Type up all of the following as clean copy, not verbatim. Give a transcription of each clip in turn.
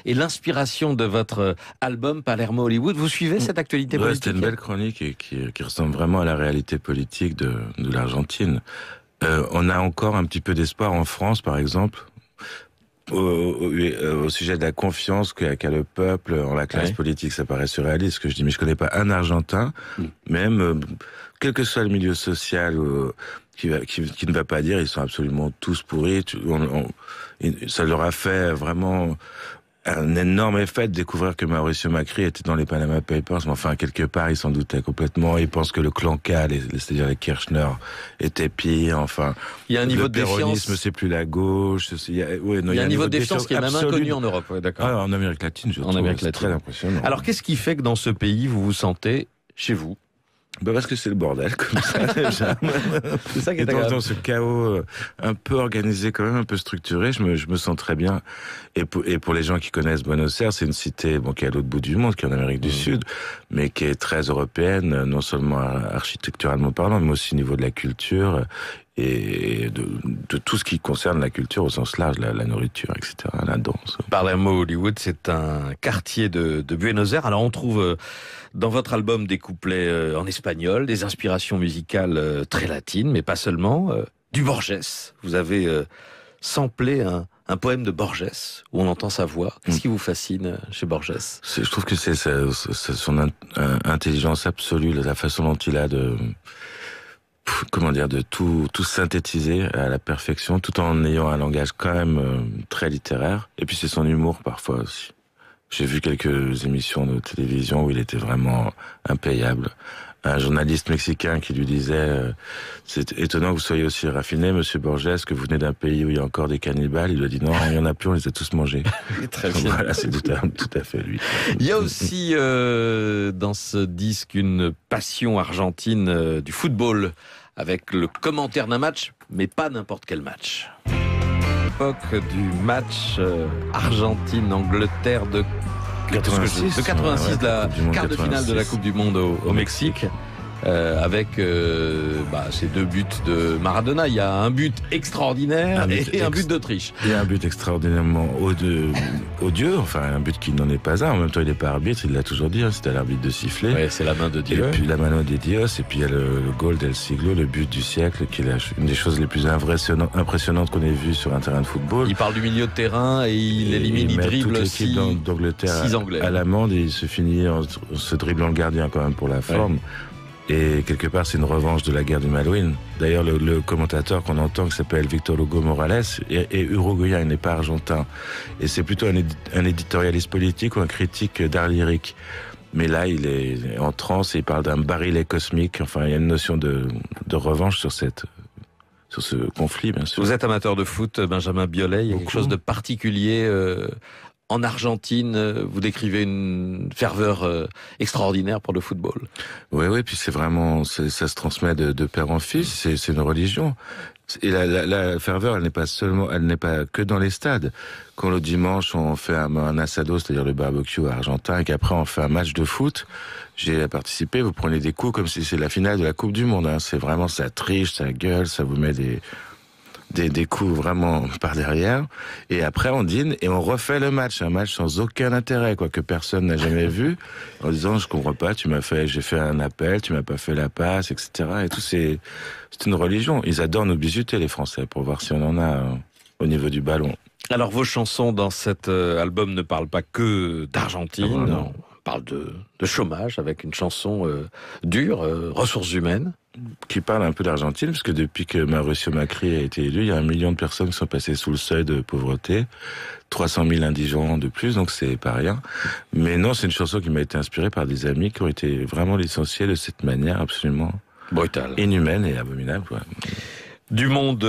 et l'inspiration de votre album Palermo Hollywood. Vous suivez cette actualité politique? C'était une belle chronique et qui ressemble vraiment à la réalité politique de l'Argentine. On a encore un petit peu d'espoir en France, par exemple, au sujet de la confiance qu'a le peuple en la classe politique. Ça paraît surréaliste ce que je dis, mais je connais pas un Argentin, même quel que soit le milieu social, qui ne va pas dire ils sont absolument tous pourris. Ça leur a fait vraiment un énorme effet de découvrir que Mauricio Macri était dans les Panama Papers, mais enfin, quelque part, il s'en doutait complètement. Il pense que le clan K, c'est-à-dire les Kirchner, était pire. Enfin, il y a un niveau le de défiance. Péronisme, c'est plus la gauche. Il y a un niveau de défiance qui est même inconnu en Europe. Ouais, d'accord. En Amérique latine, je trouve. C'est très impressionnant. Alors, qu'est-ce qui fait que dans ce pays, vous vous sentez chez vous? Parce que c'est le bordel, comme ça, déjà. C'est ça qui est dans ce chaos un peu organisé, quand même, un peu structuré, je me sens très bien. Et pour les gens qui connaissent Buenos Aires, c'est une cité, qui est à l'autre bout du monde, qui est en Amérique du Sud, mais qui est très européenne, non seulement architecturalement parlant, mais aussi au niveau de la culture et de tout ce qui concerne la culture au sens large, la nourriture, etc., la danse. Palermo Hollywood, c'est un quartier de Buenos Aires. Alors on trouve dans votre album des couplets en espagnol, des inspirations musicales très latines, mais pas seulement, du Borges. Vous avez samplé un poème de Borges, où on entend sa voix. Qu'est-ce qui vous fascine chez Borges? Je trouve que c'est son intelligence absolue, la façon dont il a de tout synthétiser à la perfection, tout en ayant un langage quand même très littéraire. Et puis c'est son humour parfois aussi. J'ai vu quelques émissions de télévision où il était vraiment impayable. Un journaliste mexicain qui lui disait c'est étonnant que vous soyez aussi raffiné, monsieur Borges, que vous venez d'un pays où il y a encore des cannibales. Il lui a dit non, il y en a plus, on les a tous mangés. Très bien. Voilà, c'est tout à fait lui. Il y a aussi dans ce disque une passion argentine du football, avec le commentaire d'un match, mais pas n'importe quel match. L'époque du match Argentine-Angleterre de 86, de la quart de finale de la Coupe du Monde au Mexique. Avec ces deux buts de Maradona. Il y a un but extraordinaire et un but d'Autriche. Il y a un but extraordinairement odieux, enfin un but qui n'en est pas un. En même temps, il n'est pas arbitre, il l'a toujours dit, c'était à l'arbitre de siffler. Ouais, c'est la main de Dieu. Et puis la mano de Dios, et puis il y a le goal del siglo, le but du siècle, qui est une des choses les plus impressionnantes qu'on ait vues sur un terrain de football. Il parle du milieu de terrain et il élimine, il dribble toute l'équipe d'Angleterre Anglais à l'amende, et il se finit en se dribblant le gardien quand même pour la forme. Ouais. Et quelque part, c'est une revanche de la guerre du Malouine. D'ailleurs, le commentateur qu'on entend, qui s'appelle Victor Hugo Morales, est uruguayen, il n'est pas argentin. Et c'est plutôt un éditorialiste politique ou un critique d'art lyrique. Mais là, il est en transe et il parle d'un barillet cosmique. Enfin, il y a une notion de revanche sur ce conflit, bien sûr. Vous êtes amateur de foot, Benjamin Biolay. Il y a quelque chose de particulier en Argentine, vous décrivez une ferveur extraordinaire pour le football. Oui, puis c'est vraiment, ça se transmet de père en fils, c'est une religion. Et la ferveur, elle n'est pas que dans les stades. Quand le dimanche, on fait un asado, c'est-à-dire le barbecue argentin, et qu'après on fait un match de foot, j'ai participé, vous prenez des coups comme si c'est la finale de la Coupe du Monde. C'est vraiment, ça triche, ça gueule, ça vous met des coups vraiment par derrière, et après on dîne et on refait le match, un match sans aucun intérêt, que personne n'a jamais vu, en disant je comprends pas, j'ai fait un appel, tu m'as pas fait la passe, etc. Et tout, c'est une religion. Ils adorent nous bisuter, les Français, pour voir si on en a au niveau du ballon. Alors vos chansons dans cet album ne parlent pas que d'Argentine, on parle de chômage avec une chanson dure, ressources humaines. Qui parle un peu d'Argentine, parce que depuis que Mauricio Macri a été élu, il y a 1 million de personnes qui sont passées sous le seuil de pauvreté, 300 000 indigents de plus, donc c'est pas rien. Mais non, c'est une chanson qui m'a été inspirée par des amis qui ont été vraiment licenciés de cette manière absolument brutale, inhumaine et abominable. Ouais. Du monde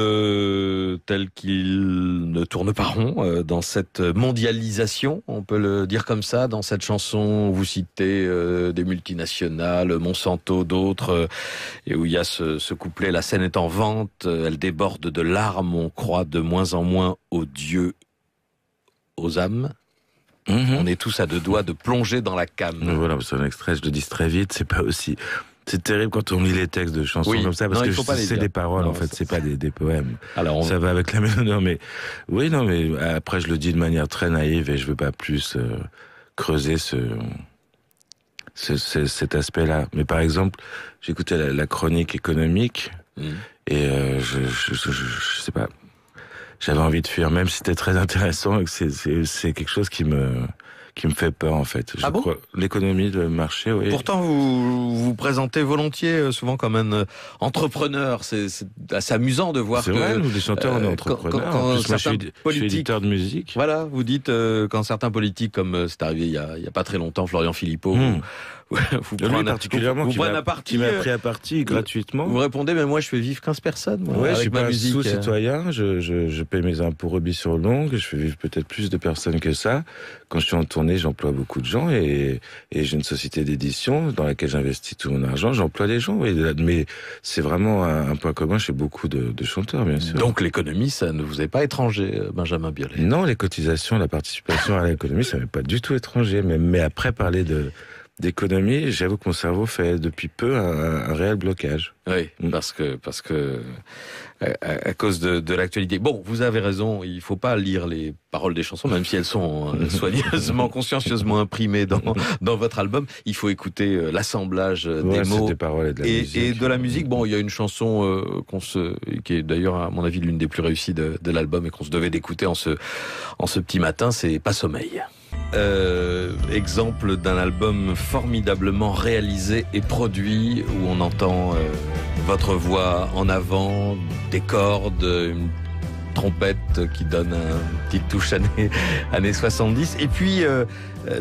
tel qu'il ne tourne pas rond, dans cette mondialisation, on peut le dire comme ça, dans cette chanson, vous citez des multinationales, Monsanto, d'autres, et où il y a ce couplet, la scène est en vente, elle déborde de larmes, on croit de moins en moins aux dieux, aux âmes. On est tous à 2 doigts de plonger dans la canne. Voilà, c'est un extrait, je le dis très vite, c'est pas aussi C'est terrible quand on lit les textes de chansons comme ça, parce que c'est des paroles, en fait, c'est pas des poèmes. Alors ça va avec la mélodie, mais oui, non, mais après je le dis de manière très naïve et je veux pas plus creuser cet aspect-là. Mais par exemple, j'écoutais la chronique économique et je sais pas, j'avais envie de fuir, même si c'était très intéressant et que c'est quelque chose qui me fait peur, en fait. Je crois, l'économie, le marché, oui. Pourtant, vous vous présentez volontiers, souvent comme un entrepreneur. C'est assez amusant de voir que... C'est vrai, nous, les chanteurs, on est entrepreneurs. En plus, moi, je suis éditeur de musique. Voilà, vous dites, quand certains politiques, comme c'est arrivé il y a pas très longtemps, Florian Philippot, vous prenez particulièrement, qui m'a pris à partie gratuitement. Vous répondez, mais moi, je fais vivre 15 personnes, moi, ouais, avec je suis ma pas musique. Un sous-citoyen, je paye mes impôts rubis sur l'ongle, je fais vivre peut-être plus de personnes que ça. Quand je suis en tournée, j'emploie beaucoup de gens et j'ai une société d'édition dans laquelle j'investis tout mon argent, j'emploie des gens. Mais c'est vraiment un point commun chez beaucoup de chanteurs, bien sûr. Donc l'économie, ça ne vous est pas étranger, Benjamin Biolay? Non, les cotisations, la participation à l'économie, ça m'est pas du tout étranger. Mais après, parler d'économie, j'avoue que mon cerveau fait depuis peu un réel blocage. Oui, parce que à cause de l'actualité. Bon, vous avez raison, il faut pas lire les paroles des chansons, même si elles sont soigneusement, consciencieusement imprimées dans votre album. Il faut écouter l'assemblage des mots des paroles et de la musique. Bon, il y a une chanson qui est d'ailleurs, à mon avis, l'une des plus réussies de l'album et qu'on se devait d'écouter en ce petit matin, c'est Pas sommeil. Exemple d'un album formidablement réalisé et produit où on entend votre voix en avant, des cordes, une trompette qui donne une petite touche années 70 et puis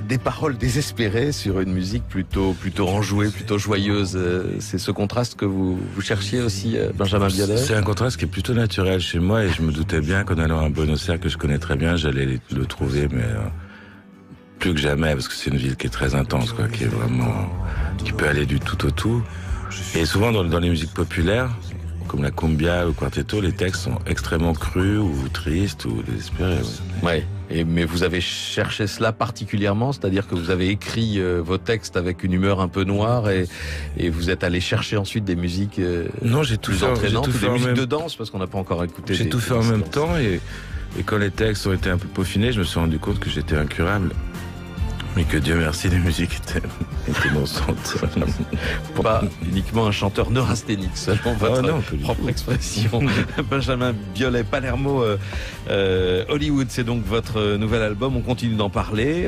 des paroles désespérées sur une musique plutôt enjouée, plutôt joyeuse. C'est ce contraste que vous cherchiez aussi, Benjamin Biolay? C'est un contraste qui est plutôt naturel chez moi et je me doutais bien qu'en allant à Buenos Aires, que je connais très bien, j'allais le trouver, mais plus que jamais, parce que c'est une ville qui est très intense, quoi, qui est vraiment, qui peut aller du tout au tout. Et souvent dans les musiques populaires, comme la cumbia ou le quartetto, les textes sont extrêmement crus ou tristes ou désespérés. Ouais. Mais vous avez cherché cela particulièrement, c'est-à-dire que vous avez écrit vos textes avec une humeur un peu noire et vous êtes allé chercher ensuite des musiques non, j'ai tout plus fait, entraînantes, j'ai tout des musiques de danse, parce qu'on n'a pas encore écouté. J'ai tout fait en même temps et quand les textes ont été un peu peaufinés, je me suis rendu compte que j'étais incurable. Mais que Dieu merci, les musiques étaient monstrueuses. Pas uniquement un chanteur neurasthénique, selon votre propre expression. Benjamin Biolay, Palermo, Hollywood, c'est donc votre nouvel album. On continue d'en parler.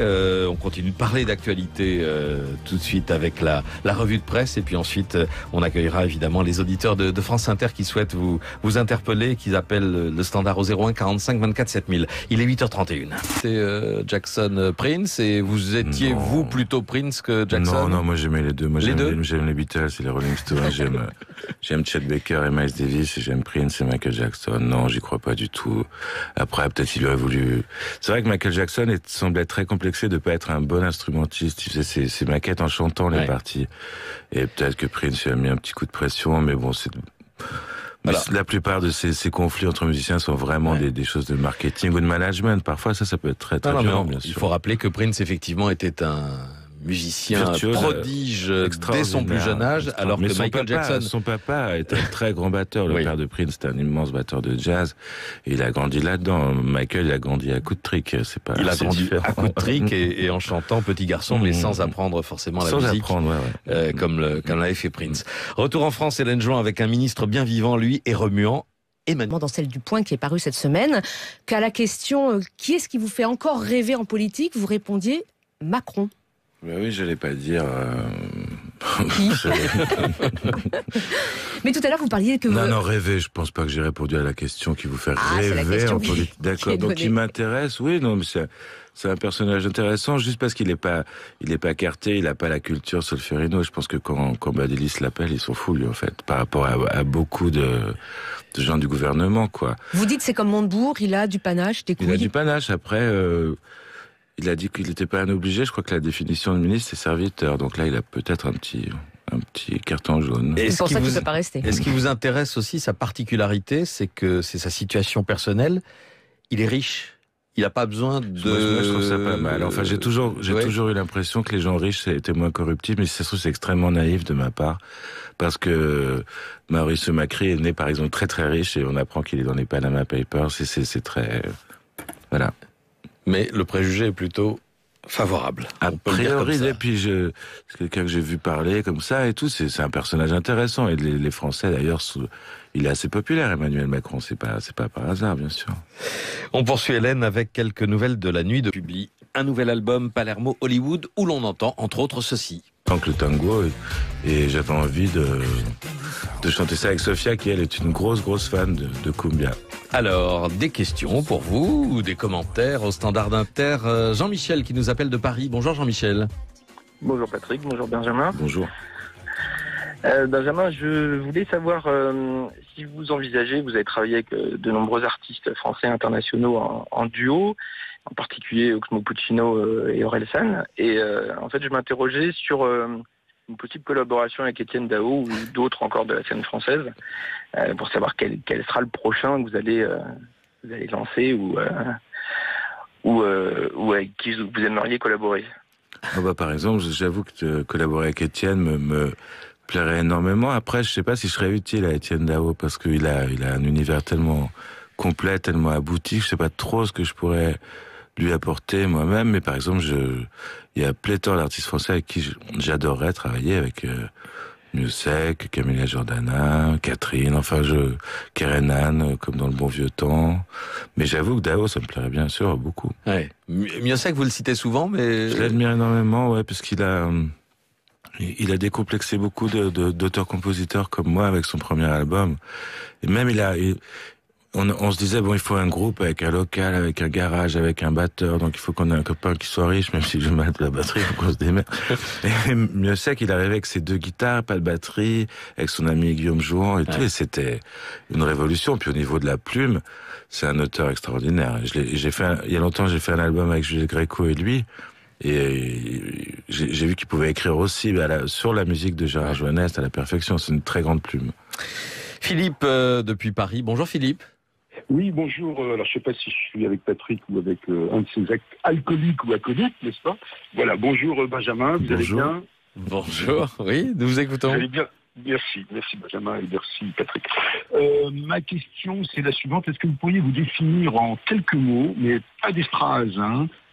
On continue de parler d'actualité tout de suite avec la revue de presse. Et puis ensuite, on accueillera évidemment les auditeurs de France Inter qui souhaitent vous interpeller, qui appellent le standard au 01 45 24 7000. Il est 8h31. C'est Jackson Prince et vous étiez, vous, plutôt Prince que Jackson? Non, moi j'aimais les deux. Moi j'aime les Beatles et les Rolling Stones. J'aime Chet Baker et Miles Davis et j'aime Prince et Michael Jackson. Non, j'y crois pas du tout. Après, peut-être il aurait voulu... C'est vrai que Michael Jackson semblait très complexé de pas être un bon instrumentiste. Il faisait ses maquettes en chantant les parties. Et peut-être que Prince lui a mis un petit coup de pression, mais bon, c'est... Voilà. La plupart de ces conflits entre musiciens sont vraiment des choses de marketing ou de management. Parfois, ça peut être très violent, bien sûr. Il faut rappeler que Prince, effectivement, était un musicien virtuose, prodige dès son plus jeune âge, alors que Michael Jackson... Son papa était un très grand batteur. Le père de Prince, c'était un immense batteur de jazz. Et il a grandi là-dedans. Michael, il a grandi à coups de trick. Il a grandi à coups de trick et en chantant Petit garçon, mais sans apprendre forcément la musique. Comme l'avait fait Prince. Retour en France, Hélène Jouan, avec un ministre bien vivant, lui, et remuant. Et maintenant, dans celle du Point qui est parue cette semaine, qu'à la question « Qui est-ce qui vous fait encore rêver en politique ?», vous répondiez « Macron ». Ben oui, je n'allais pas dire... Qui Mais tout à l'heure, vous parliez que... Non, rêver, je pense pas que j'ai répondu à la question qui vous fait rêver en politique. D'accord, donc il m'intéresse, oui, non, mais c'est un personnage intéressant, juste parce qu'il est pas carté, il a pas la culture Solferino. Je pense que quand Badilis l'appelle, ils sont fous, lui, en fait, par rapport à beaucoup de gens du gouvernement, quoi. Vous dites c'est comme Montebourg, il a du panache, des couilles. Il a du panache, après... Il a dit qu'il n'était pas un obligé. Je crois que la définition de ministre, c'est serviteur. Donc là, il a peut-être un petit carton jaune. C'est pour ça qu'il ne peut pas rester. Et ce qui vous intéresse aussi, sa particularité, c'est que c'est sa situation personnelle. Il est riche. il n'a pas besoin de... Moi, je trouve ça pas mal. Enfin, j'ai toujours eu l'impression que les gens riches étaient moins corruptibles, mais si ça se trouve, c'est extrêmement naïf de ma part, parce que Maurice Macri est né, par exemple, très très riche, et on apprend qu'il est dans les Panama Papers, et c'est très... Voilà. Mais le préjugé est plutôt favorable. A priori, et puis c'est quelqu'un que j'ai vu parler comme ça et tout, c'est un personnage intéressant, et les Français d'ailleurs, il est assez populaire, Emmanuel Macron, c'est pas par hasard, bien sûr. On poursuit Hélène avec quelques nouvelles de la nuit de publie un nouvel album Palermo Hollywood où l'on entend entre autres ceci. Tant que le tango, et j'avais envie de chanter ça avec Sofia, qui elle est une grosse fan de cumbia. Alors, des questions pour vous ou des commentaires au Standard Inter. Jean-Michel qui nous appelle de Paris. Bonjour Jean-Michel. Bonjour Patrick, bonjour Benjamin. Bonjour. Benjamin, je voulais savoir si vous envisagez, vous avez travaillé avec de nombreux artistes français internationaux en duo, en particulier Oxmo Puccino et Orelsan. Et en fait, je m'interrogeais sur une possible collaboration avec Étienne Dao ou d'autres encore de la scène française, pour savoir quel sera le prochain que vous allez lancer ou avec qui vous aimeriez collaborer. Par exemple, j'avoue que collaborer avec Étienne me plairait énormément. Après, je sais pas si je serais utile à Étienne Dao, parce qu'il a un univers tellement complet, tellement abouti, je sais pas trop ce que je pourrais lui apporter moi-même, mais par exemple, il y a pléthore d'artistes français avec qui j'adorerais travailler, avec Miossec, Camilla Jordana, Catherine, Kerenan, comme dans le bon vieux temps. Mais j'avoue que Dao, ça me plairait bien sûr beaucoup. Ouais. Miossec, vous le citez souvent, mais... Je l'admire énormément, ouais, parce qu'il a décomplexé beaucoup d'auteurs-compositeurs comme moi avec son premier album. Et même on se disait, il faut un groupe avec un local, avec un garage, avec un batteur, donc il faut qu'on ait un copain qui soit riche, même si je mal de la batterie, il faut qu'on se démerde. Et Miossec, il arrivait avec ses 2 guitares, pas de batterie, avec son ami Guillaume Jouan et tout, et c'était une révolution. Puis au niveau de la plume, c'est un auteur extraordinaire. Il y a longtemps, j'ai fait un album avec Jules Gréco et lui, et j'ai vu qu'il pouvait écrire aussi sur la musique de Gérard Joannès à la perfection. C'est une très grande plume. Philippe, depuis Paris. Bonjour Philippe. Oui, bonjour. Alors, je ne sais pas si je suis avec Patrick ou avec un de ces alcooliques ou acolytes, n'est-ce pas? Voilà, bonjour Benjamin, vous allez bien? Bonjour, oui, nous vous écoutons. Vous allez bien? Merci Benjamin et merci Patrick. Ma question, c'est la suivante. Est-ce que vous pourriez vous définir en quelques mots, mais pas des phrases,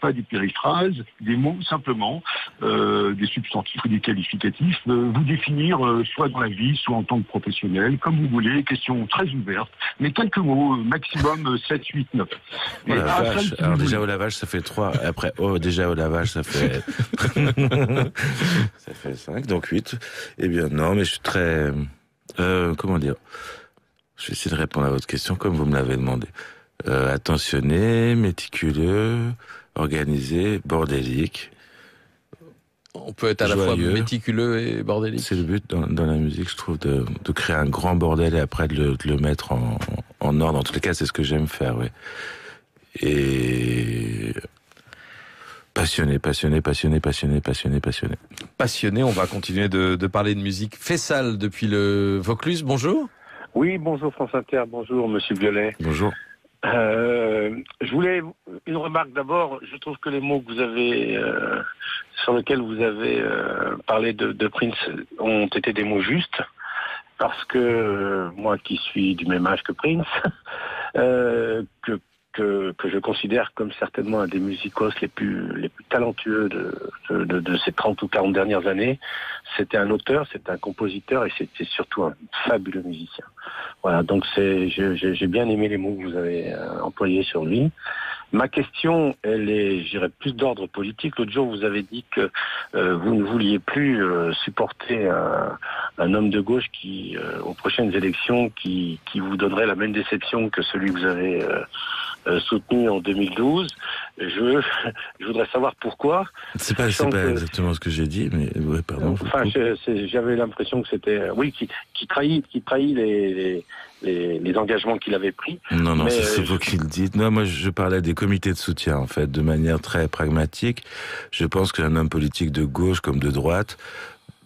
pas des périphrases, des mots simplement, des substantifs ou des qualificatifs, vous définir soit dans la vie, soit en tant que professionnel, comme vous voulez, question très ouverte, mais quelques mots, maximum 7, 8, 9. Oh la vache. Alors déjà au lavage ça fait 3, après déjà au lavage ça fait ça fait 5, donc 8. Eh bien non, mais je suis très comment dire, je vais essayer de répondre à votre question comme vous me l'avez demandé. Attentionné, méticuleux, organisé, bordélique. On peut être à la fois méticuleux et bordélique. C'est le but dans la musique, je trouve, de créer un grand bordel et après de le mettre en ordre. En tous les cas, c'est ce que j'aime faire, oui. Et passionné. Passionné, on va continuer de parler de musique. Fessal depuis le Vaucluse, bonjour. Oui, bonjour France Inter, bonjour Monsieur Violet. Bonjour. Je voulais une remarque d'abord. Je trouve que les mots que vous avez sur lesquels vous avez parlé de Prince ont été des mots justes, parce que moi qui suis du même âge que Prince, que je considère comme certainement un des musicos les plus talentueux de ces 30 ou 40 dernières années. C'était un auteur, c'était un compositeur et c'était surtout un fabuleux musicien. Voilà, donc j'ai bien aimé les mots que vous avez employés sur lui. Ma question, elle est, je dirais, plus d'ordre politique. L'autre jour, vous avez dit que vous ne vouliez plus supporter un homme de gauche qui, aux prochaines élections, qui vous donnerait la même déception que celui que vous avez soutenu en 2012. Je voudrais savoir pourquoi. C'est pas exactement ce que j'ai dit, mais ouais, pardon. Enfin, j'avais l'impression que c'était, qui trahit les engagements qu'il avait pris. Non, mais c'est vous qui le dites. Non, moi, je parlais des comités de soutien, en fait, de manière très pragmatique. Je pense qu'un homme politique de gauche comme de droite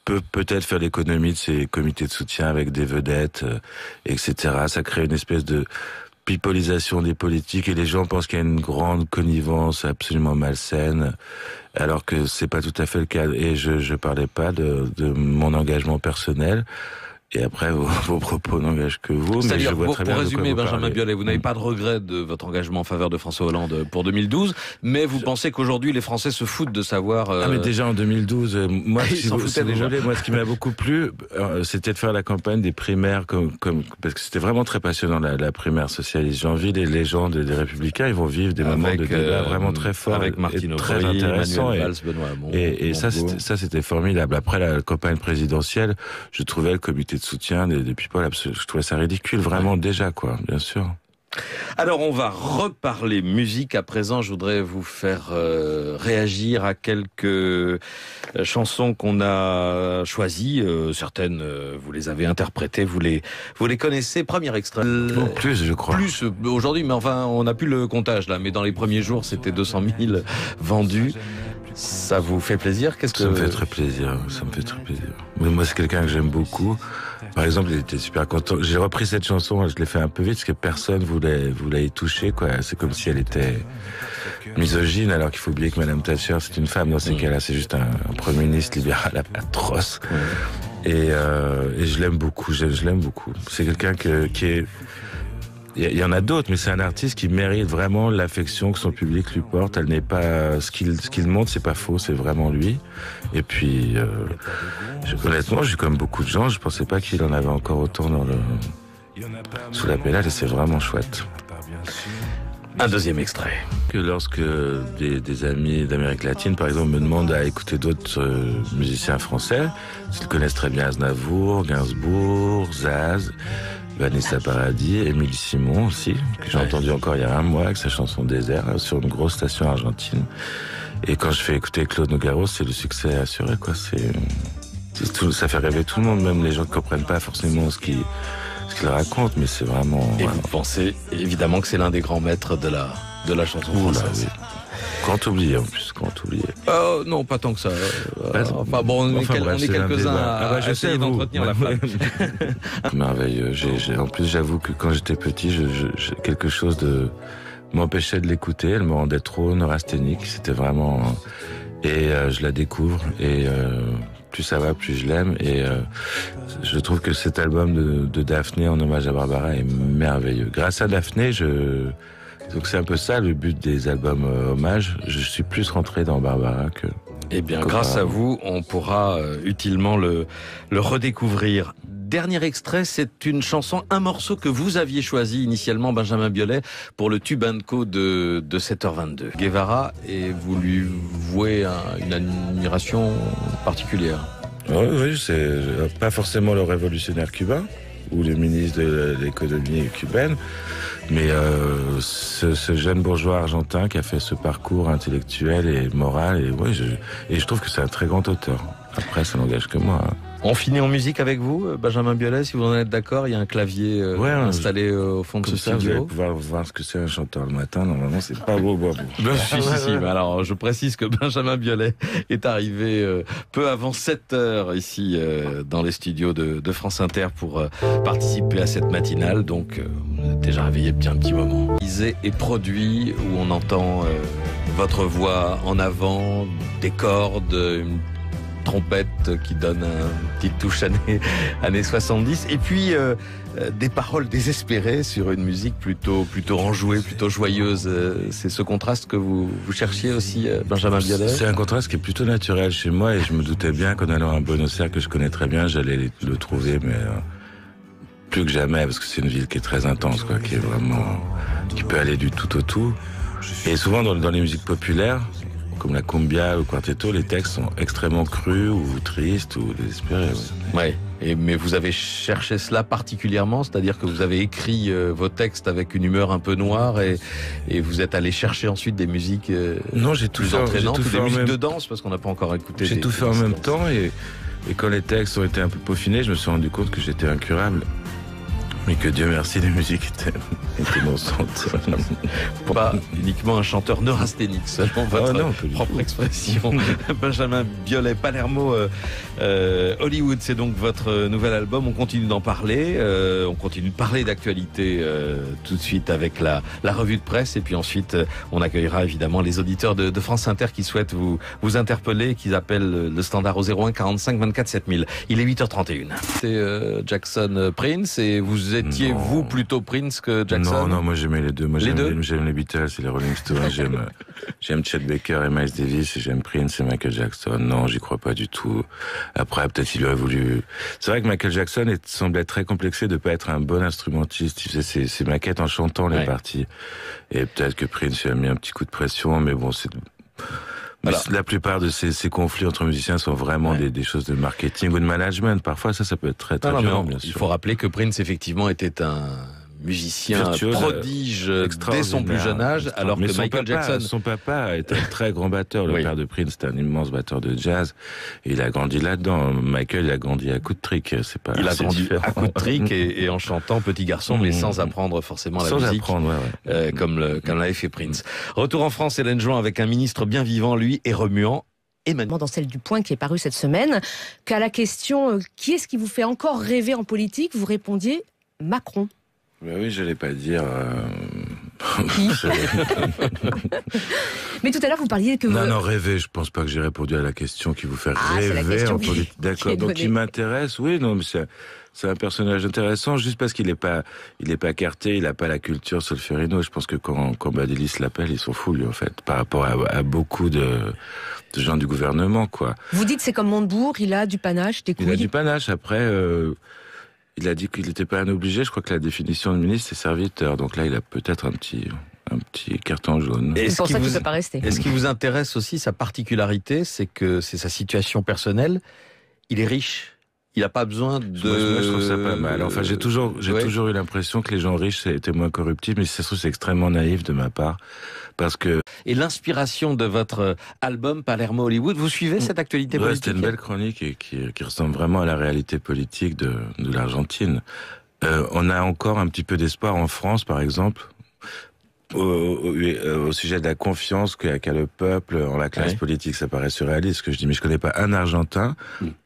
peut peut-être faire l'économie de ces comités de soutien avec des vedettes, etc. Ça crée une espèce de pipolisation des politiques et les gens pensent qu'il y a une grande connivence absolument malsaine, alors que c'est pas tout à fait le cas. Et je parlais pas de mon engagement personnel. Et après, vos propos n'engagent que vous. C'est-à-dire, mais je vois très bien pour de quoi résumer, vous Benjamin parlez. Biolay, vous n'avez pas de regret de votre engagement en faveur de François Hollande pour 2012, mais vous pensez qu'aujourd'hui, les Français se foutent de savoir... Ah, mais déjà en 2012, moi, Ils si s'en vous foutaient déjà. voulez, moi, ce qui m'a beaucoup plu, c'était de faire la campagne des primaires, parce que c'était vraiment très passionnant, la primaire socialiste. J'ai envie, les gens des Républicains, ils vont vivre des moments de débat vraiment très forts, avec Martine et très Aubry, intéressants. Manuel Valls, Benoît Hamon. Et ça, c'était formidable. Après la campagne présidentielle, je trouvais le comité de soutien des people, je trouvais ça ridicule, vraiment déjà, quoi, bien sûr. Alors, on va reparler musique. À présent, je voudrais vous faire réagir à quelques chansons qu'on a choisies. Certaines, vous les avez interprétées, vous les connaissez. Premier extrait. Plus, je crois. Plus aujourd'hui, mais enfin, on n'a plus le comptage là. Mais dans les premiers jours, c'était 200 000 vendus. Ça vous fait plaisir? Ça me fait très plaisir. Ça me fait très plaisir. Mais moi, c'est quelqu'un que j'aime beaucoup. Par exemple, il était super content. J'ai repris cette chanson, je l'ai fait un peu vite parce que personne voulait y toucher, quoi. C'est comme si elle était misogyne, alors qu'il faut oublier que Madame Thatcher, c'est une femme. Dans ces cas-là, c'est juste un Premier ministre libéral atroce. Et je l'aime beaucoup. Je l'aime beaucoup. C'est quelqu'un qui est... Il y en a d'autres, mais c'est un artiste qui mérite vraiment l'affection que son public lui porte. Elle n'est pas ce qu'il montre, c'est pas faux, c'est vraiment lui. Et puis, honnêtement, j'ai comme beaucoup de gens, je pensais pas qu'il en avait encore autant sous la pédale, et c'est vraiment chouette. Un deuxième extrait. Que lorsque des amis d'Amérique latine, par exemple, me demandent à écouter d'autres musiciens français, ils connaissent très bien Aznavour, Gainsbourg, Zaz, Vanessa Paradis, Émile Simon aussi, que j'ai entendu encore il y a un mois avec sa chanson Désert sur une grosse station argentine. Et quand je fais écouter Claude Nougaro, c'est le succès assuré, quoi. Ça fait rêver tout le monde, même les gens qui comprennent pas forcément ce qu'il raconte, mais c'est vraiment... Et vous pensez évidemment que c'est l'un des grands maîtres de la chanson française. Oui. Grand oublié en plus, grand oublié. Non, pas tant que ça. Enfin bon, on est quelques-uns à essayer d'entretenir la flamme. Merveilleux. En plus, j'avoue que quand j'étais petit, quelque chose m'empêchait de l'écouter. Elle me rendait trop neurasthénique. C'était vraiment... Et je la découvre. Et plus ça va, plus je l'aime. Et je trouve que cet album de Daphné en hommage à Barbara est merveilleux. Grâce à Daphné, donc c'est un peu ça le but des albums hommages. Je suis plus rentré dans Barbara que... Eh bien, grâce à vous, on pourra utilement le redécouvrir. Dernier extrait, c'est une chanson, un morceau que vous aviez choisi initialement, Benjamin Biolay, pour le Tube & Co de 7h22. Guevara, et vous lui vouez une admiration particulière. Oui, c'est pas forcément le révolutionnaire cubain ou le ministre de l'économie cubaine, mais ce jeune bourgeois argentin qui a fait ce parcours intellectuel et moral, et je trouve que c'est un très grand auteur. Après, ça n'engage que moi. On finit en musique avec vous, Benjamin Biolay, si vous en êtes d'accord. Il y a un clavier installé au fond de ce studio. Vous allez pouvoir voir ce que c'est un chanteur le matin. Normalement, c'est pas beau. Si. Mais alors, je précise que Benjamin Biolay est arrivé peu avant 7h ici dans les studios de France Inter pour participer à cette matinale. Donc, on est déjà réveillé depuis un petit moment. Isé et produit où on entend votre voix en avant, des cordes, une trompette qui donne une petite touche années 70, et puis des paroles désespérées sur une musique plutôt enjouée, plutôt joyeuse. C'est ce contraste que vous cherchiez aussi, Benjamin Biolay? C'est un contraste qui est plutôt naturel chez moi, et je me doutais bien qu'en allant à Buenos Aires, que je connais très bien, j'allais le trouver, mais plus que jamais, parce que c'est une ville qui est très intense, quoi, qui peut aller du tout au tout. Et souvent dans les musiques populaires, comme la cumbia ou le quartetto, les textes sont extrêmement crus ou tristes ou désespérés. Ouais. Mais vous avez cherché cela particulièrement, c'est-à-dire que vous avez écrit vos textes avec une humeur un peu noire, et vous êtes allé chercher ensuite des musiques non, j'ai tout plus fait, entraînantes, des musiques de danse, parce qu'on n'a pas encore écouté. J'ai tout fait en même temps, et quand les textes ont été un peu peaufinés, je me suis rendu compte que j'étais incurable. Mais que Dieu merci, les musiques étaient dansantes. Pas uniquement un chanteur neurasthénique, selon votre propre expression. Benjamin Biolay, Palermo Hollywood, c'est donc votre nouvel album. On continue d'en parler. On continue de parler d'actualité tout de suite avec la revue de presse. Et puis ensuite, on accueillera évidemment les auditeurs de France Inter qui souhaitent vous interpeller, qui appellent le standard au 01 45 24 7000. Il est 8h31. C'est Jackson Prince, et vous étiez, vous, plutôt Prince que Jackson? Non, moi j'aimais les deux. Moi j'aime les Beatles et les Rolling Stones. J'aime Chet Baker et Miles Davis, et j'aime Prince et Michael Jackson. Non, j'y crois pas du tout. Après, peut-être il aurait voulu... C'est vrai que Michael Jackson semblait très complexé de pas être un bon instrumentiste. Il faisait ses maquettes en chantant les parties. Et peut-être que Prince lui a mis un petit coup de pression, mais bon, c'est... Alors, la plupart de ces conflits entre musiciens sont vraiment des choses de marketing ou de management. Parfois, ça peut être très violent, bien sûr. Il faut rappeler que Prince, effectivement, était un musicien virtuose, prodige dès son plus jeune âge, alors que Michael Jackson... Son papa est un très grand batteur. Le père de Prince, c'était un immense batteur de jazz. Et il a grandi là-dedans. Michael, il a grandi à coups de trick. Il a grandi différent. À coups de trick et en chantant petit garçon, mais sans apprendre forcément la musique. Comme l'avait fait Prince. Retour en France, Hélène Jouin, avec un ministre bien vivant, lui, et remuant. Emmanuel. Dans celle du Point qui est parue cette semaine, qu'à la question « Qui est-ce qui vous fait encore rêver en politique ?», vous répondiez « Macron ». Ben oui, je n'allais pas dire... Mais tout à l'heure, vous parliez que... Non, rêver, je pense pas que j'ai répondu à la question qui vous fait rêver en politique. D'accord, donc il m'intéresse, oui, non, mais c'est un personnage intéressant, juste parce qu'il est pas carté, il a pas la culture Solferino. Je pense que quand Badilis l'appelle, ils sont fous, lui, en fait, par rapport à beaucoup de gens du gouvernement, quoi. Vous dites c'est comme Montebourg, il a du panache, des couilles. Il a du panache, après... Il a dit qu'il n'était pas un obligé. Je crois que la définition de ministre, c'est serviteur. Donc là, il a peut-être un petit carton jaune. C'est pour ça qu'il ne peut pas rester. Et ce qui vous intéresse aussi, sa particularité, c'est que c'est sa situation personnelle. Il est riche. Il n'a pas besoin de... Moi, je trouve ça pas mal. Enfin, j'ai toujours eu l'impression que les gens riches étaient moins corruptibles, mais ça se trouve, c'est extrêmement naïf de ma part. Parce que... Et l'inspiration de votre album Palermo Hollywood, vous suivez cette actualité politique? C'était une belle chronique et qui ressemble vraiment à la réalité politique de l'Argentine. On a encore un petit peu d'espoir en France, par exemple, au sujet de la confiance qu'a le peuple en la classe politique. Ça paraît surréaliste ce que je dis, mais je connais pas un Argentin,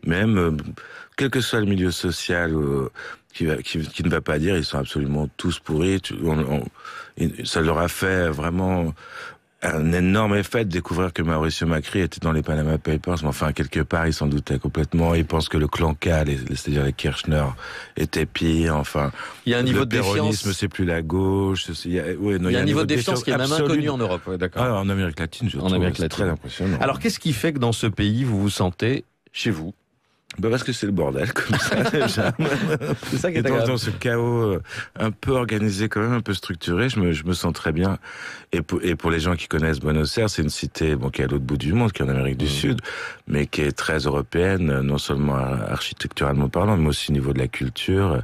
même quel que soit le milieu social, qui ne va pas dire ils sont absolument tous pourris. Ça leur a fait vraiment un énorme effet de découvrir que Mauricio Macri était dans les Panama Papers, mais enfin, quelque part, il s'en doutait complètement. Il pense que le clan K, c'est-à-dire les Kirchner, était pire. Enfin, il y a un niveau de défiance. Le péronisme, c'est plus la gauche. Il y a un niveau de défiance qui est même inconnu en Europe. Ouais, d'accord. En Amérique latine, je trouve. C'est très impressionnant. Alors, qu'est-ce qui fait que dans ce pays, vous vous sentez chez vous? Parce que c'est le bordel, comme ça, déjà. C'est ça qui est agréable. Dans ce chaos un peu organisé, quand même, un peu structuré, je me sens très bien. Et pour les gens qui connaissent Buenos Aires, c'est une cité, qui est à l'autre bout du monde, qui est en Amérique du Sud, mais qui est très européenne, non seulement architecturalement parlant, mais aussi au niveau de la culture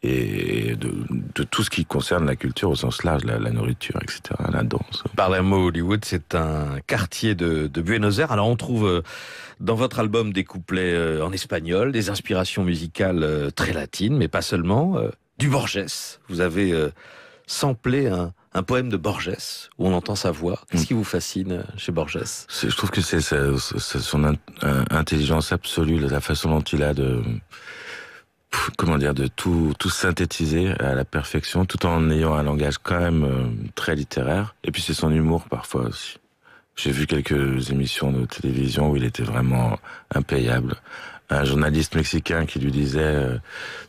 et de tout ce qui concerne la culture au sens large, la nourriture, etc., la danse. Palermo Hollywood, c'est un quartier de Buenos Aires. Alors on trouve dans votre album des couplets en espagnol, des inspirations musicales très latines, mais pas seulement, du Borges. Vous avez samplé un poème de Borges, où on entend sa voix. Qu'est-ce qui vous fascine chez Borges? Je trouve que c'est son intelligence absolue, la façon dont il a de tout synthétiser à la perfection, tout en ayant un langage quand même très littéraire. Et puis c'est son humour parfois aussi. J'ai vu quelques émissions de télévision où il était vraiment impayable. Un journaliste mexicain qui lui disait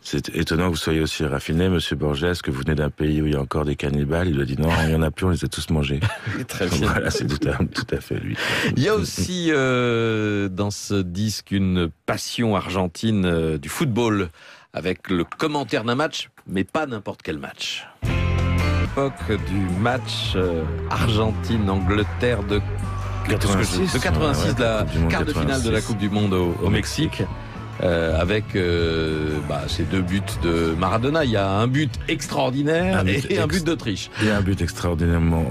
c'est étonnant que vous soyez aussi raffiné, monsieur Borges, que vous venez d'un pays où il y a encore des cannibales. Il lui a dit non, il y en a plus, on les a tous mangés. Très bien. Voilà, c'est tout à fait lui. Il y a aussi dans ce disque une passion argentine du football, avec le commentaire d'un match, mais pas n'importe quel match. L'époque du match Argentine-Angleterre de 86, de la quart de finale de la Coupe du Monde au Mexique. avec ces 2 buts de Maradona. Il y a un but extraordinaire et un but d'Autriche. Il y a un but extraordinairement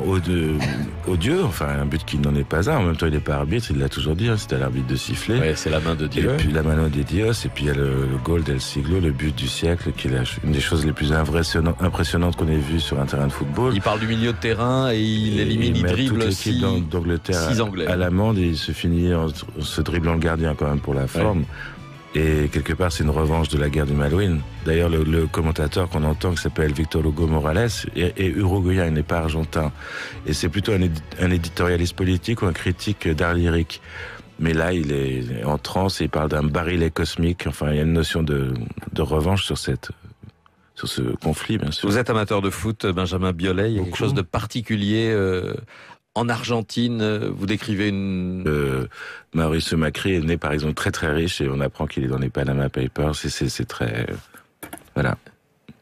odieux, enfin un but qui n'en est pas un. En même temps, il n'est pas arbitre, il l'a toujours dit, c'était à l'arbitre de siffler. Ouais, c'est la main de Dieu. Et puis la mano de Dios, et puis il y a le goal del siglo, le but du siècle, qui est une des choses les plus impressionnantes qu'on ait vues sur un terrain de football. Il parle du milieu de terrain et il élimine, il dribble toute l'équipe d'Angleterre à l'amende, et il se finit en se dribblant le gardien quand même pour la forme. Et quelque part, c'est une revanche de la guerre du Malouine. D'ailleurs, le commentateur qu'on entend, qui s'appelle Victor Hugo Morales, est uruguayen, il n'est pas argentin. Et c'est plutôt un éditorialiste politique ou un critique d'art lyrique. Mais là, il est en transe et il parle d'un barillet cosmique. Enfin, il y a une notion de revanche sur ce conflit, bien sûr. Vous êtes amateur de foot, Benjamin Biolay. Il y a quelque chose de particulier en Argentine. Vous décrivez Mauricio Macri est né, par exemple, très très riche, et on apprend qu'il est dans les Panama Papers. C'est très... Voilà.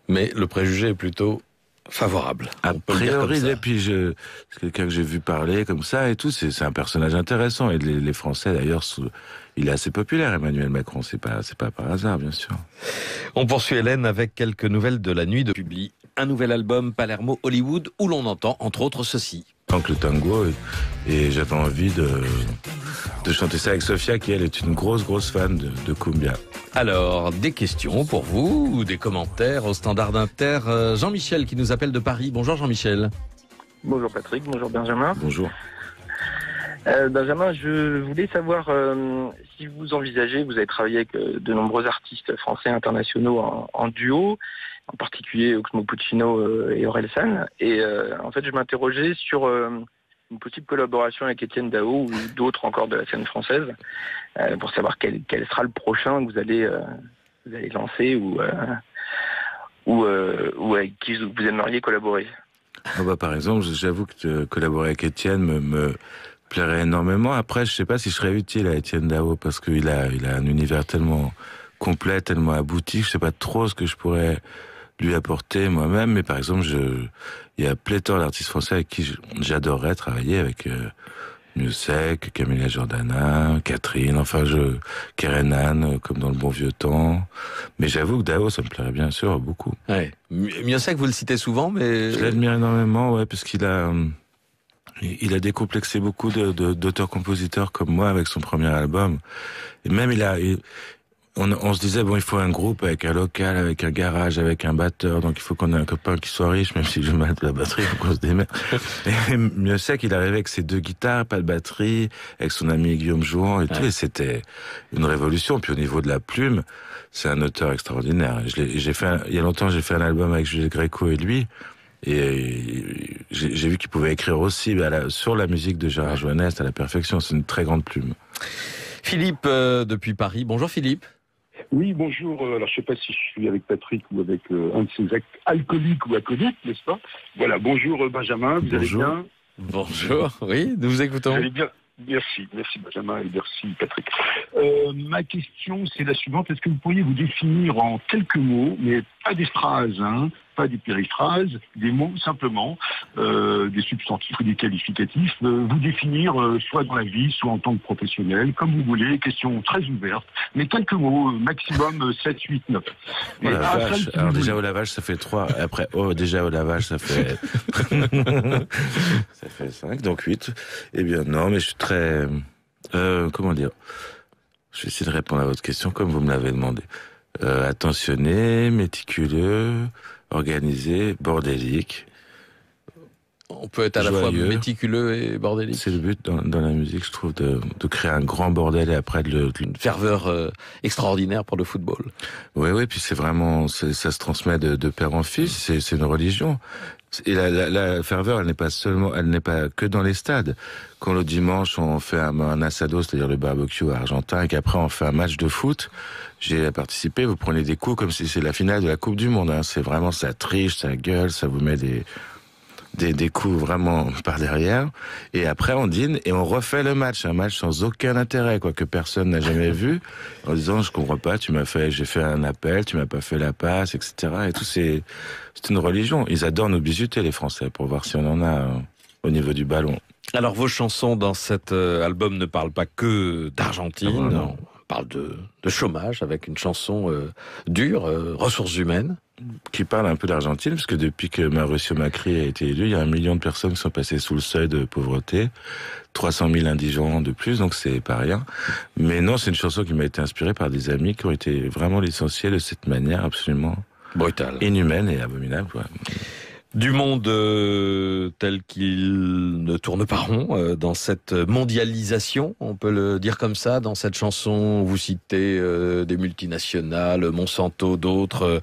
Mais le préjugé est plutôt favorable. A priori, et puis c'est quelqu'un que j'ai vu parler comme ça et tout, c'est un personnage intéressant. Et les Français, d'ailleurs, il est assez populaire, Emmanuel Macron. C'est pas par hasard, bien sûr. On poursuit, Hélène, avec quelques nouvelles de la nuit de publie un nouvel album Palermo Hollywood, où l'on entend entre autres ceci. Donc le tango, et j'avais envie de chanter ça avec Sofia, qui elle est une grosse fan de cumbia. Alors, des questions pour vous, ou des commentaires au Standard Inter. Jean-Michel qui nous appelle de Paris. Bonjour Jean-Michel. Bonjour Patrick, bonjour Benjamin. Bonjour. Benjamin, je voulais savoir si vous envisagez, vous avez travaillé avec de nombreux artistes français internationaux en duo, en particulier Oxmo Puccino et Orelsan. Et en fait, je m'interrogeais sur une possible collaboration avec Étienne Dao ou d'autres encore de la scène française, pour savoir quel sera le prochain que vous allez lancer ou avec qui vous aimeriez collaborer. Par exemple, j'avoue que collaborer avec Étienne me plairait énormément. Après, je sais pas si je serais utile à Étienne Dao, parce qu'il a un univers tellement complet, tellement abouti, je sais pas trop ce que je pourrais lui apporter moi-même. Mais par exemple, il y a pléthore d'artistes français avec qui j'adorerais travailler, avec Miossec, Camilla Jordana, Catherine, Kerenan, comme dans le bon vieux temps. Mais j'avoue que Dao, ça me plairait bien sûr beaucoup. Ouais. Miossec, vous le citez souvent, mais... Je l'admire énormément, ouais, parce qu'il a décomplexé beaucoup d'auteurs-compositeurs comme moi avec son premier album. Et même on se disait, il faut un groupe avec un local, avec un garage, avec un batteur, donc il faut qu'on ait un copain qui soit riche, même si je mal de la batterie, il faut qu'on se démerde. Et Miossec, il arrivait avec ses 2 guitares, pas de batterie, avec son ami Guillaume Jouan et tout, et c'était une révolution. Puis au niveau de la plume, c'est un auteur extraordinaire. Il y a longtemps, j'ai fait un album avec Jules Gréco et lui, et j'ai vu qu'il pouvait écrire aussi sur la musique de Gérard Joannès à la perfection. C'est une très grande plume. Philippe, depuis Paris. Bonjour Philippe. Oui, bonjour. Alors, je sais pas si je suis avec Patrick ou avec un de ces alcooliques ou acolytes, n'est-ce pas? Voilà, bonjour Benjamin, vous allez bien? Bonjour, oui, nous vous écoutons. Vous allez bien? Merci Benjamin et merci Patrick. Ma question, c'est la suivante. Est-ce que vous pourriez vous définir en quelques mots, mais pas des phrases, pas des périphrases, des mots simplement, des substantifs ou des qualificatifs, vous définir soit dans la vie, soit en tant que professionnel, comme vous voulez, question très ouverte, mais quelques mots, maximum 7, 8, 9. Oh la vache. Alors déjà au lavage ça fait 3, après déjà au lavage ça fait ça fait 5, donc 8. Eh bien non, mais je suis très comment dire, je vais essayer de répondre à votre question comme vous me l'avez demandé. Attentionné, méticuleux, organisé, bordélique. On peut être à la fois méticuleux et bordélique. C'est le but dans la musique, je trouve, de créer un grand bordel et après une ferveur extraordinaire pour le football. Oui, puis c'est vraiment, ça se transmet de père en fils, c'est une religion. Et la ferveur, elle n'est pas que dans les stades. Quand le dimanche, on fait un asado, c'est-à-dire le barbecue argentin, et qu'après on fait un match de foot, j'ai participé, vous prenez des coups comme si c'est la finale de la Coupe du Monde. C'est vraiment, ça triche, ça gueule, ça vous met des coups vraiment par derrière. Et après, on dîne et on refait le match. Un match sans aucun intérêt, que personne n'a jamais vu. En disant, je comprends pas, j'ai fait un appel, tu m'as pas fait la passe, etc. Et tout, c'est une religion. Ils adorent nous bisuter, les Français, pour voir si on en a au niveau du ballon. Alors, vos chansons dans cet album ne parlent pas que d'Argentine. Non. parle de chômage avec une chanson dure, ressources humaines. Qui parle un peu d'Argentine, parce que depuis que Mauricio Macri a été élu, il y a 1 million de personnes qui sont passées sous le seuil de pauvreté, 300 000 indigents de plus, donc c'est pas rien. Mais non, c'est une chanson qui m'a été inspirée par des amis qui ont été vraiment licenciés de cette manière absolument brutale, inhumaine et abominable. Ouais. Du monde tel qu'il ne tourne pas rond, dans cette mondialisation, on peut le dire comme ça, dans cette chanson, vous citez des multinationales, Monsanto, d'autres,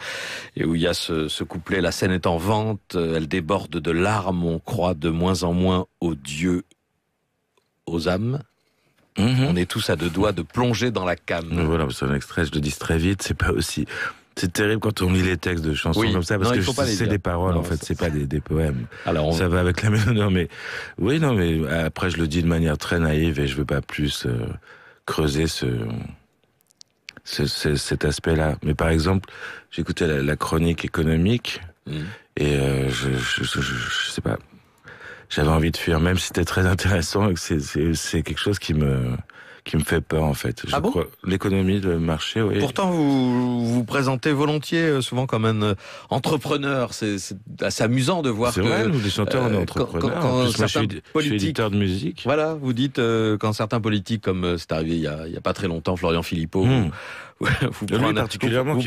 et où il y a ce couplet, la scène est en vente, elle déborde de larmes, on croit de moins en moins aux dieux, aux âmes. On est tous à 2 doigts de plonger dans la canne. Voilà, c'est un extrait, je le dis très vite, c'est pas aussi... C'est terrible quand on lit les textes de chansons comme ça, parce que c'est des paroles, en fait, c'est pas des poèmes. Alors ça va avec la mélodie, mais oui, non, mais après je le dis de manière très naïve et je veux pas plus creuser cet aspect-là. Mais par exemple, j'écoutais la chronique économique et je sais pas, j'avais envie de fuir, même si c'était très intéressant et que c'est quelque chose qui me fait peur, en fait. Je crois, l'économie, le marché, oui. Pourtant, vous vous présentez volontiers, souvent comme un entrepreneur. C'est assez amusant de voir que... C'est vrai, nous, les chanteurs, on est entrepreneurs. En plus, moi, je suis éditeur de musique. Voilà, vous dites, quand certains politiques, comme c'est arrivé il y a pas très longtemps, Florian Philippot, vous prenez particulièrement, qui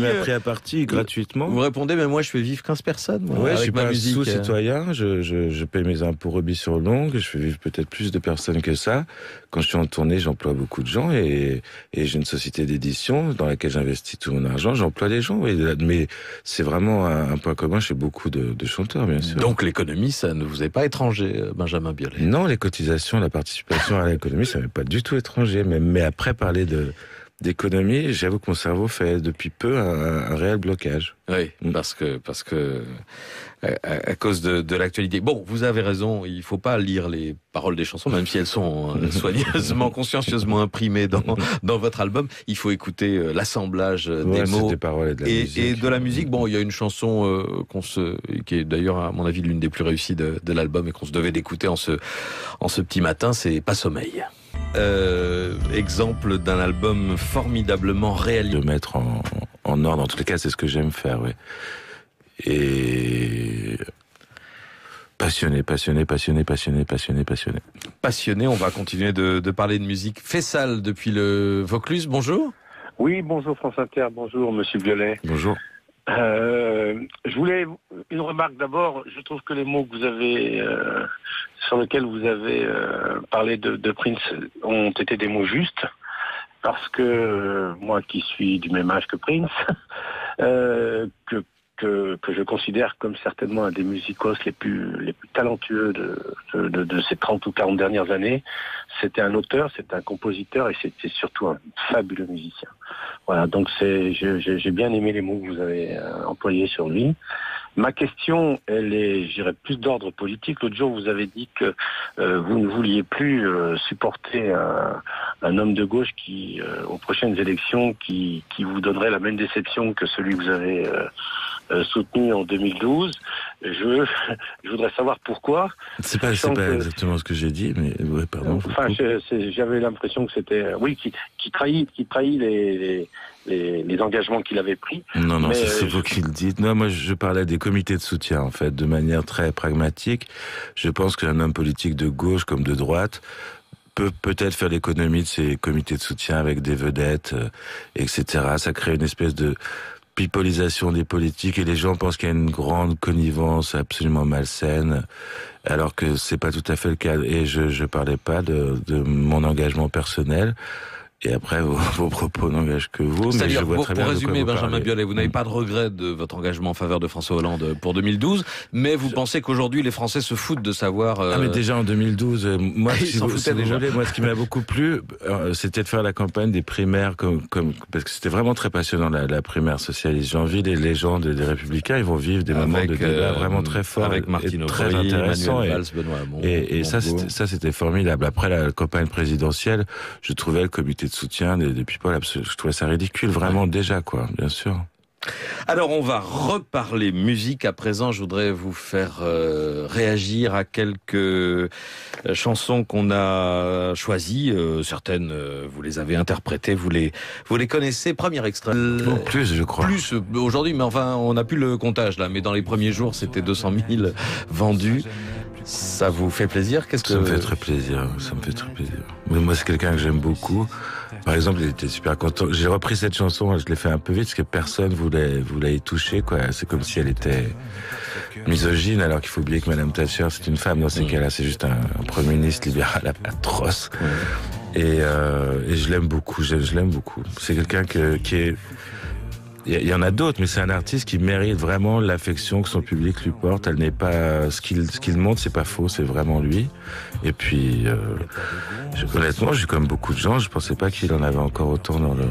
m'a pris à partie gratuitement. Vous répondez, mais moi, je fais vivre 15 personnes, moi, ouais, avec je suis ma pas musique. Sous-citoyen, je paye mes impôts rubis sur l'ongle, je fais vivre peut-être plus de personnes que ça. Quand je suis en tournée, j'emploie beaucoup de gens et j'ai une société d'édition dans laquelle j'investis tout mon argent, j'emploie des gens. Mais c'est vraiment un point commun chez beaucoup de chanteurs, bien sûr. Donc l'économie, ça ne vous est pas étranger, Benjamin Biolay? Non, les cotisations, la participation à l'économie, ça m'est pas du tout étranger. Mais après, parler d'économie, j'avoue que mon cerveau fait depuis peu un réel blocage. Oui, parce que à cause de l'actualité. Bon, vous avez raison, il faut pas lire les paroles des chansons, même si elles sont soigneusement, consciencieusement imprimées dans votre album. Il faut écouter l'assemblage des mots des paroles et de la musique. Bon, il y a une chanson qui est d'ailleurs, à mon avis, l'une des plus réussies de l'album et qu'on se devait d'écouter en ce petit matin, c'est Pas sommeil. Exemple d'un album formidablement réalisé. De mettre en ordre, en tous les cas, c'est ce que j'aime faire, oui. Et passionné. Passionné, on va continuer de parler de musique. Fessal depuis le Vaucluse, bonjour. Oui, bonjour France Inter, bonjour Monsieur Biolay. Bonjour. Je voulais une remarque d'abord. Je trouve que les mots que vous avez sur lesquels vous avez parlé de Prince ont été des mots justes, parce que moi qui suis du même âge que Prince, que je considère comme certainement un des musicos les plus talentueux de ces 30 ou 40 dernières années. C'était un auteur, c'était un compositeur et c'était surtout un fabuleux musicien. Voilà, donc j'ai bien aimé les mots que vous avez employés sur lui. Ma question, elle est, je dirais, plus d'ordre politique. L'autre jour, vous avez dit que vous ne vouliez plus supporter un homme de gauche qui, aux prochaines élections, qui vous donnerait la même déception que celui que vous avez soutenu en 2012. Je voudrais savoir pourquoi. C'est pas exactement ce que j'ai dit, mais ouais, pardon. Enfin, j'avais l'impression que c'était, qui trahit les engagements qu'il avait pris. Non, c'est vous qui le dites. Non, moi, je parlais des comités de soutien, en fait, de manière très pragmatique. Je pense qu'un homme politique de gauche comme de droite peut-être faire l'économie de ces comités de soutien avec des vedettes, etc. Ça crée une espèce de pipolisation des politiques et les gens pensent qu'il y a une grande connivence absolument malsaine, alors que c'est pas tout à fait le cas. Et je parlais pas de mon engagement personnel. Et après, vos propos n'engagent que vous. C'est-à-dire, mais je vois très bien pour résumer, de quoi vous Benjamin Biolay, vous n'avez pas de regret de votre engagement en faveur de François Hollande pour 2012, mais vous pensez qu'aujourd'hui, les Français se foutent de savoir... Ah, mais déjà en 2012, moi, si vous déjà. voulez, moi, ce qui m'a beaucoup plu, c'était de faire la campagne des primaires, parce que c'était vraiment très passionnant, la primaire socialiste. J'ai envie, les gens des Républicains, ils vont vivre des moments de débat vraiment très forts, avec Martine et très Aubry, intéressants. Manuel Valls, Benoît Hamon, et ça, c'était formidable. Après la campagne présidentielle, je trouvais le comité de soutien des people, je trouvais ça ridicule, vraiment déjà, quoi, bien sûr. Alors, on va reparler musique. À présent, je voudrais vous faire réagir à quelques chansons qu'on a choisies. Certaines, vous les avez interprétées, vous les connaissez. Premier extrait. Plus, je crois. Plus aujourd'hui, mais enfin, on n'a plus le comptage là. Mais dans les premiers jours, c'était 200 000 vendus. Ça vous fait plaisir? Ça me fait très plaisir. Mais moi, c'est quelqu'un que j'aime beaucoup. Par exemple, il était super content. J'ai repris cette chanson, je l'ai fait un peu vite parce que personne voulait y toucher, quoi. C'est comme si elle était misogyne, alors qu'il faut oublier que Madame Thatcher, c'est une femme. Dans ces cas-là, c'est juste un Premier ministre libéral atroce. Et je l'aime beaucoup. Je l'aime beaucoup. C'est quelqu'un qui est. Il y en a d'autres, mais c'est un artiste qui mérite vraiment l'affection que son public lui porte. Elle n'est pas ce qu'il montre, c'est pas faux, c'est vraiment lui. Et puis, honnêtement, j'ai comme beaucoup de gens, je pensais pas qu'il en avait encore autant dans le.